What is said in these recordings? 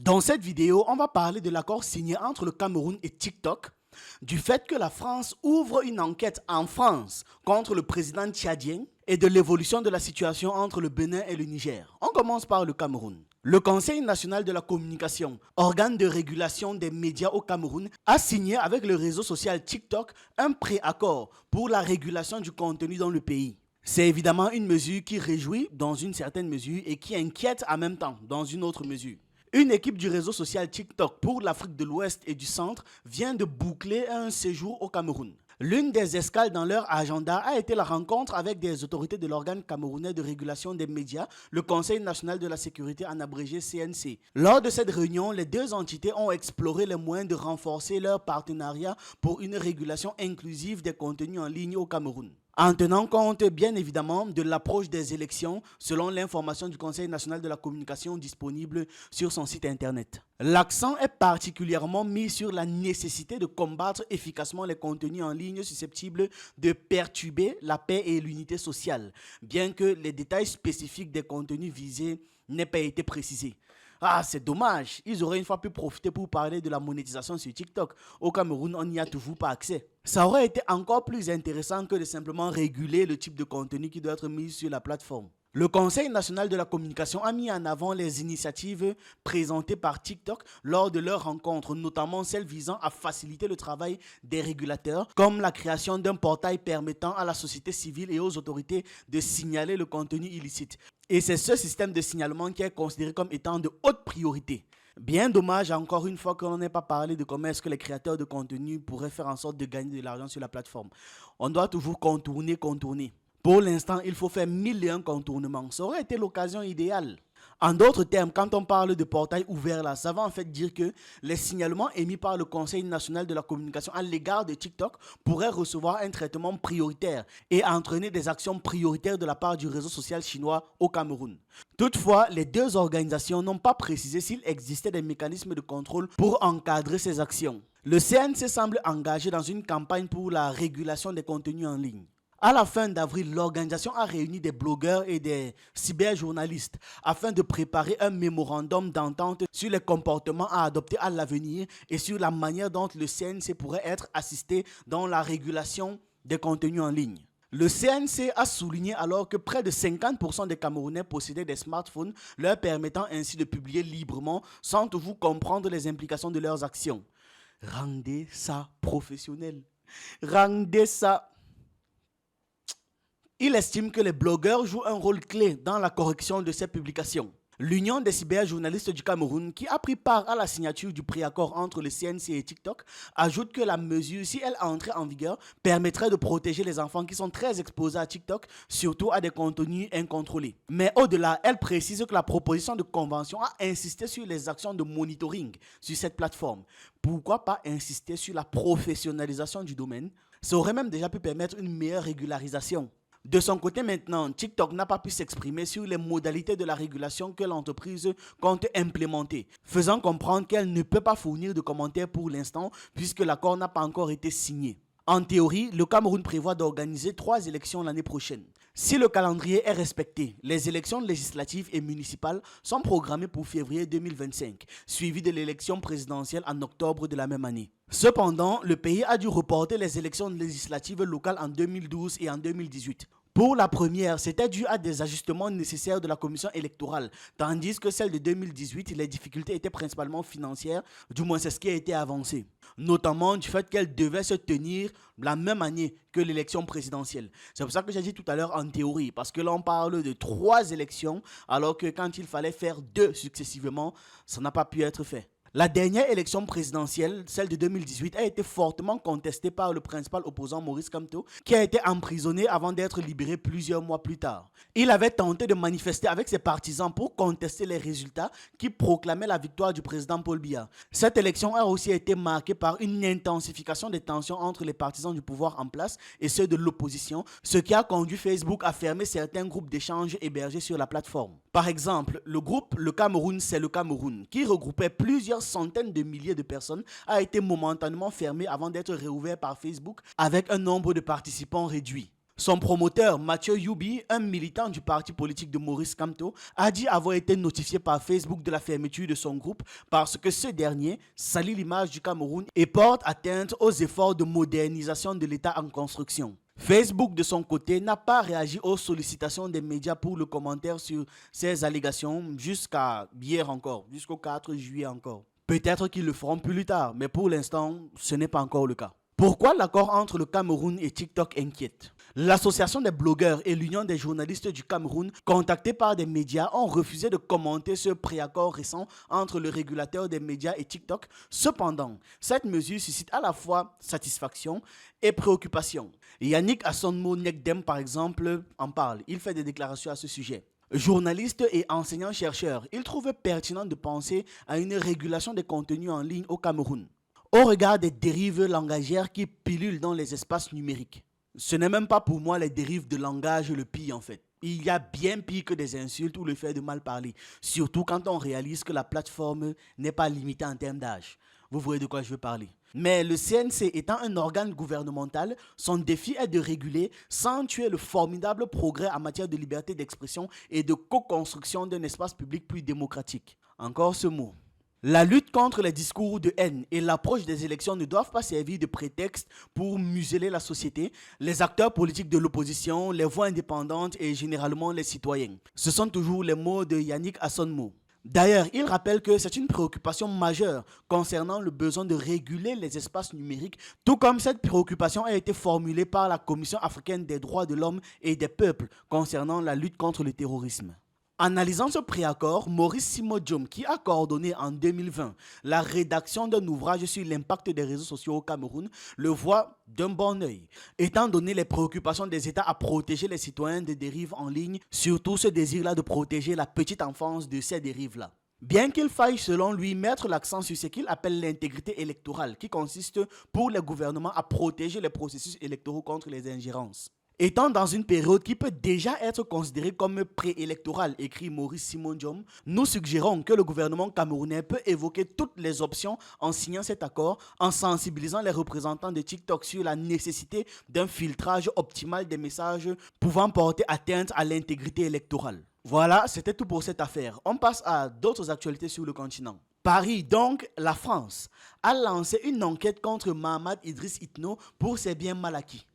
Dans cette vidéo, on va parler de l'accord signé entre le Cameroun et TikTok, du fait que la France ouvre une enquête en France contre le président tchadien et de l'évolution de la situation entre le Bénin et le Niger. On commence par le Cameroun. Le Conseil national de la communication, organe de régulation des médias au Cameroun, a signé avec le réseau social TikTok un préaccord pour la régulation du contenu dans le pays. C'est évidemment une mesure qui réjouit dans une certaine mesure et qui inquiète en même temps dans une autre mesure. Une équipe du réseau social TikTok pour l'Afrique de l'Ouest et du Centre vient de boucler un séjour au Cameroun. L'une des escales dans leur agenda a été la rencontre avec des autorités de l'organe camerounais de régulation des médias, le Conseil national de la sécurité en abrégé CNC. Lors de cette réunion, les deux entités ont exploré les moyens de renforcer leur partenariat pour une régulation inclusive des contenus en ligne au Cameroun. En tenant compte bien évidemment de l'approche des élections selon l'information du Conseil national de la communication disponible sur son site internet. L'accent est particulièrement mis sur la nécessité de combattre efficacement les contenus en ligne susceptibles de perturber la paix et l'unité sociale, bien que les détails spécifiques des contenus visés n'aient pas été précisés. Ah, c'est dommage, ils auraient une fois pu profiter pour parler de la monétisation sur TikTok. Au Cameroun, on n'y a toujours pas accès. Ça aurait été encore plus intéressant que de simplement réguler le type de contenu qui doit être mis sur la plateforme. Le Conseil national de la communication a mis en avant les initiatives présentées par TikTok lors de leur rencontre, notamment celles visant à faciliter le travail des régulateurs, comme la création d'un portail permettant à la société civile et aux autorités de signaler le contenu illicite. Et c'est ce système de signalement qui est considéré comme étant de haute priorité. Bien dommage encore une fois qu'on n'ait pas parlé de comment est-ce que les créateurs de contenu pourraient faire en sorte de gagner de l'argent sur la plateforme. On doit toujours contourner. Pour l'instant, il faut faire 1001 contournements. Ça aurait été l'occasion idéale. En d'autres termes, quand on parle de portail ouvert là, ça va en fait dire que les signalements émis par le Conseil national de la communication à l'égard de TikTok pourraient recevoir un traitement prioritaire et entraîner des actions prioritaires de la part du réseau social chinois au Cameroun. Toutefois, les deux organisations n'ont pas précisé s'il existait des mécanismes de contrôle pour encadrer ces actions. Le CNC semble engagé dans une campagne pour la régulation des contenus en ligne. À la fin d'avril, l'organisation a réuni des blogueurs et des cyberjournalistes afin de préparer un mémorandum d'entente sur les comportements à adopter à l'avenir et sur la manière dont le CNC pourrait être assisté dans la régulation des contenus en ligne. Le CNC a souligné alors que près de 50% des Camerounais possédaient des smartphones, leur permettant ainsi de publier librement sans toujours comprendre les implications de leurs actions. Rendez ça professionnel. Rendez ça. Il estime que les blogueurs jouent un rôle clé dans la correction de ces publications. L'Union des cyberjournalistes du Cameroun, qui a pris part à la signature du préaccord entre le CNC et TikTok, ajoute que la mesure, si elle entrait en vigueur, permettrait de protéger les enfants qui sont très exposés à TikTok, surtout à des contenus incontrôlés. Mais au-delà, elle précise que la proposition de convention a insisté sur les actions de monitoring sur cette plateforme. Pourquoi pas insister sur la professionnalisation du domaine? Ça aurait même déjà pu permettre une meilleure régularisation. De son côté maintenant, TikTok n'a pas pu s'exprimer sur les modalités de la régulation que l'entreprise compte implémenter, faisant comprendre qu'elle ne peut pas fournir de commentaires pour l'instant puisque l'accord n'a pas encore été signé. En théorie, le Cameroun prévoit d'organiser 3 élections l'année prochaine. Si le calendrier est respecté, les élections législatives et municipales sont programmées pour février 2025, suivies de l'élection présidentielle en octobre de la même année. Cependant, le pays a dû reporter les élections législatives locales en 2012 et en 2018. Pour la première, c'était dû à des ajustements nécessaires de la commission électorale, tandis que celle de 2018, les difficultés étaient principalement financières, du moins c'est ce qui a été avancé, notamment du fait qu'elle devait se tenir la même année que l'élection présidentielle. C'est pour ça que j'ai dit tout à l'heure en théorie, parce que là on parle de 3 élections, alors que quand il fallait faire 2 successivement, ça n'a pas pu être fait. La dernière élection présidentielle, celle de 2018, a été fortement contestée par le principal opposant Maurice Kamto, qui a été emprisonné avant d'être libéré plusieurs mois plus tard. Il avait tenté de manifester avec ses partisans pour contester les résultats qui proclamaient la victoire du président Paul Biya. Cette élection a aussi été marquée par une intensification des tensions entre les partisans du pouvoir en place et ceux de l'opposition, ce qui a conduit Facebook à fermer certains groupes d'échange hébergés sur la plateforme. Par exemple, le groupe Le Cameroun, c'est le Cameroun, qui regroupait plusieurs centaines de milliers de personnes, a été momentanément fermé avant d'être réouvert par Facebook avec un nombre de participants réduit. Son promoteur, Mathieu Youbi, un militant du parti politique de Maurice Kamto, a dit avoir été notifié par Facebook de la fermeture de son groupe parce que ce dernier salit l'image du Cameroun et porte atteinte aux efforts de modernisation de l'État en construction. Facebook, de son côté, n'a pas réagi aux sollicitations des médias pour le commentaire sur ces allégations jusqu'à hier encore, jusqu'au 4 juillet encore. Peut-être qu'ils le feront plus tard, mais pour l'instant, ce n'est pas encore le cas. Pourquoi l'accord entre le Cameroun et TikTok inquiète? L'association des blogueurs et l'union des journalistes du Cameroun, contactés par des médias, ont refusé de commenter ce préaccord récent entre le régulateur des médias et TikTok. Cependant, cette mesure suscite à la fois satisfaction et préoccupation. Yannick Assonmo Nekdem, par exemple, en parle. Il fait des déclarations à ce sujet. Journaliste et enseignant-chercheur, il trouve pertinent de penser à une régulation des contenus en ligne au Cameroun, au regard des dérives langagières qui pilulent dans les espaces numériques. Ce n'est même pas pour moi les dérives de langage le pire en fait. Il y a bien pire que des insultes ou le fait de mal parler, surtout quand on réalise que la plateforme n'est pas limitée en termes d'âge. Vous voyez de quoi je veux parler. Mais le CNC étant un organe gouvernemental, son défi est de réguler sans tuer le formidable progrès en matière de liberté d'expression et de co-construction d'un espace public plus démocratique. Encore ce mot. La lutte contre les discours de haine et l'approche des élections ne doivent pas servir de prétexte pour museler la société, les acteurs politiques de l'opposition, les voix indépendantes et généralement les citoyens. Ce sont toujours les mots de Yannick Assonmo. D'ailleurs, il rappelle que c'est une préoccupation majeure concernant le besoin de réguler les espaces numériques, tout comme cette préoccupation a été formulée par la Commission africaine des droits de l'homme et des peuples concernant la lutte contre le terrorisme. Analysant ce préaccord, Maurice Simon Diom, qui a coordonné en 2020 la rédaction d'un ouvrage sur l'impact des réseaux sociaux au Cameroun, le voit d'un bon œil, étant donné les préoccupations des États à protéger les citoyens des dérives en ligne, surtout ce désir-là de protéger la petite enfance de ces dérives-là. Bien qu'il faille, selon lui, mettre l'accent sur ce qu'il appelle l'intégrité électorale, qui consiste pour les gouvernements à protéger les processus électoraux contre les ingérences. Étant dans une période qui peut déjà être considérée comme préélectorale, écrit Maurice Simon Diom, nous suggérons que le gouvernement camerounais peut évoquer toutes les options en signant cet accord, en sensibilisant les représentants de TikTok sur la nécessité d'un filtrage optimal des messages pouvant porter atteinte à l'intégrité électorale. Voilà, c'était tout pour cette affaire. On passe à d'autres actualités sur le continent. Paris, donc la France, a lancé une enquête contre Mahamat Idriss Itno pour ses biens mal acquis.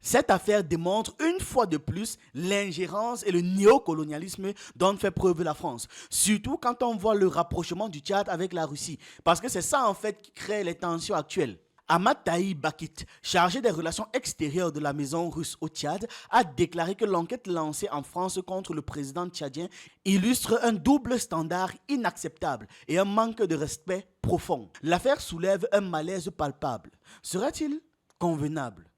Cette affaire démontre une fois de plus l'ingérence et le néocolonialisme dont fait preuve la France. Surtout quand on voit le rapprochement du Tchad avec la Russie. Parce que c'est ça en fait qui crée les tensions actuelles. Ahmad Tahi Bakit, chargé des relations extérieures de la maison russe au Tchad, a déclaré que l'enquête lancée en France contre le président tchadien illustre un double standard inacceptable et un manque de respect profond. L'affaire soulève un malaise palpable. Serait-il convenable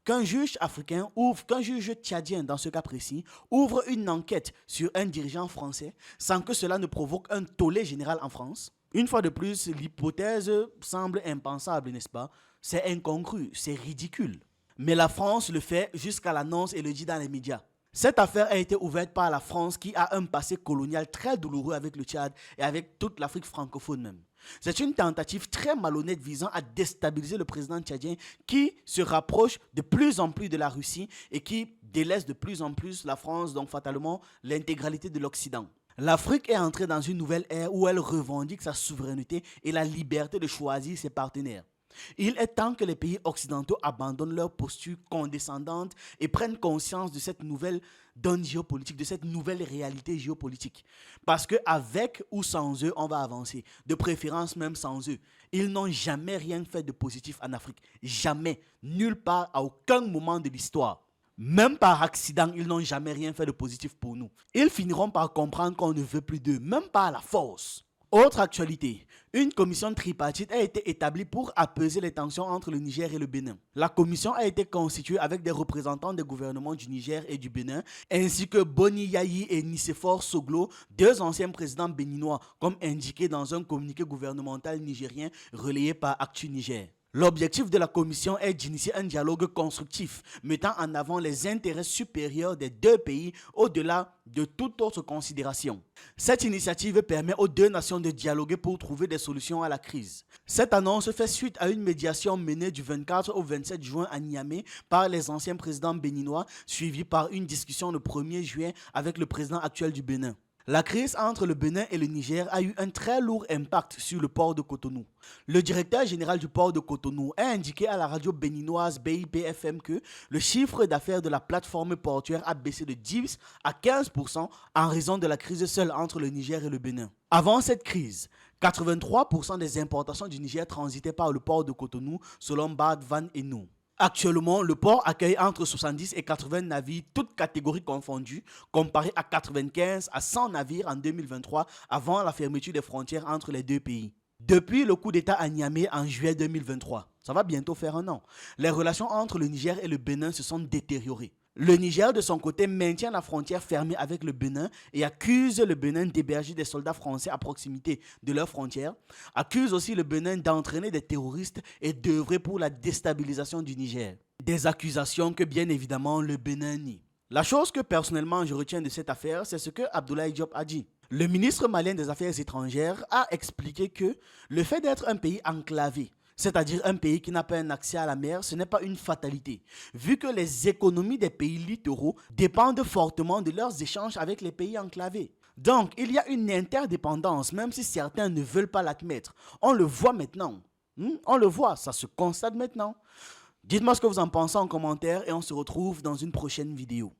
qu'un juge africain qu'un juge tchadien dans ce cas précis, ouvre une enquête sur un dirigeant français sans que cela ne provoque un tollé général en France? Une fois de plus, l'hypothèse semble impensable, n'est-ce pas? C'est incongru, c'est ridicule. Mais la France le fait jusqu'à l'annonce et le dit dans les médias. Cette affaire a été ouverte par la France qui a un passé colonial très douloureux avec le Tchad et avec toute l'Afrique francophone même. C'est une tentative très malhonnête visant à déstabiliser le président tchadien qui se rapproche de plus en plus de la Russie et qui délaisse de plus en plus la France, donc fatalement l'intégralité de l'Occident. L'Afrique est entrée dans une nouvelle ère où elle revendique sa souveraineté et la liberté de choisir ses partenaires. Il est temps que les pays occidentaux abandonnent leur posture condescendante et prennent conscience de cette nouvelle donne géopolitique, de cette nouvelle réalité géopolitique. Parce qu'avec ou sans eux, on va avancer. De préférence même sans eux. Ils n'ont jamais rien fait de positif en Afrique. Jamais. Nulle part, à aucun moment de l'histoire. Même par accident, ils n'ont jamais rien fait de positif pour nous. Ils finiront par comprendre qu'on ne veut plus d'eux, même pas à la force. Autre actualité, une commission tripartite a été établie pour apaiser les tensions entre le Niger et le Bénin. La commission a été constituée avec des représentants des gouvernements du Niger et du Bénin, ainsi que Boni Yayi et Nicéphore Soglo, deux anciens présidents béninois, comme indiqué dans un communiqué gouvernemental nigérien relayé par Actu Niger. L'objectif de la commission est d'initier un dialogue constructif, mettant en avant les intérêts supérieurs des deux pays au-delà de toute autre considération. Cette initiative permet aux deux nations de dialoguer pour trouver des solutions à la crise. Cette annonce fait suite à une médiation menée du 24 au 27 juin à Niamey par les anciens présidents béninois, suivie par une discussion le 1er juin avec le président actuel du Bénin. La crise entre le Bénin et le Niger a eu un très lourd impact sur le port de Cotonou. Le directeur général du port de Cotonou a indiqué à la radio béninoise BIP-FM que le chiffre d'affaires de la plateforme portuaire a baissé de 10 à 15% en raison de la crise seule entre le Niger et le Bénin. Avant cette crise, 83% des importations du Niger transitaient par le port de Cotonou selon Bad Van Eno. Actuellement, le port accueille entre 70 et 80 navires, toutes catégories confondues, comparé à 95 à 100 navires en 2023 avant la fermeture des frontières entre les deux pays. Depuis le coup d'État à Niamey en juillet 2023, ça va bientôt faire un an, les relations entre le Niger et le Bénin se sont détériorées. Le Niger, de son côté, maintient la frontière fermée avec le Bénin et accuse le Bénin d'héberger des soldats français à proximité de leurs frontières, accuse aussi le Bénin d'entraîner des terroristes et d'œuvrer pour la déstabilisation du Niger. Des accusations que bien évidemment le Bénin nie. La chose que personnellement je retiens de cette affaire, c'est ce que Abdoulaye Diop a dit. Le ministre malien des Affaires étrangères a expliqué que le fait d'être un pays enclavé, c'est-à-dire un pays qui n'a pas un accès à la mer, ce n'est pas une fatalité, vu que les économies des pays littoraux dépendent fortement de leurs échanges avec les pays enclavés. Donc, il y a une interdépendance, même si certains ne veulent pas l'admettre. On le voit maintenant. On le voit, ça se constate maintenant. Dites-moi ce que vous en pensez en commentaire et on se retrouve dans une prochaine vidéo.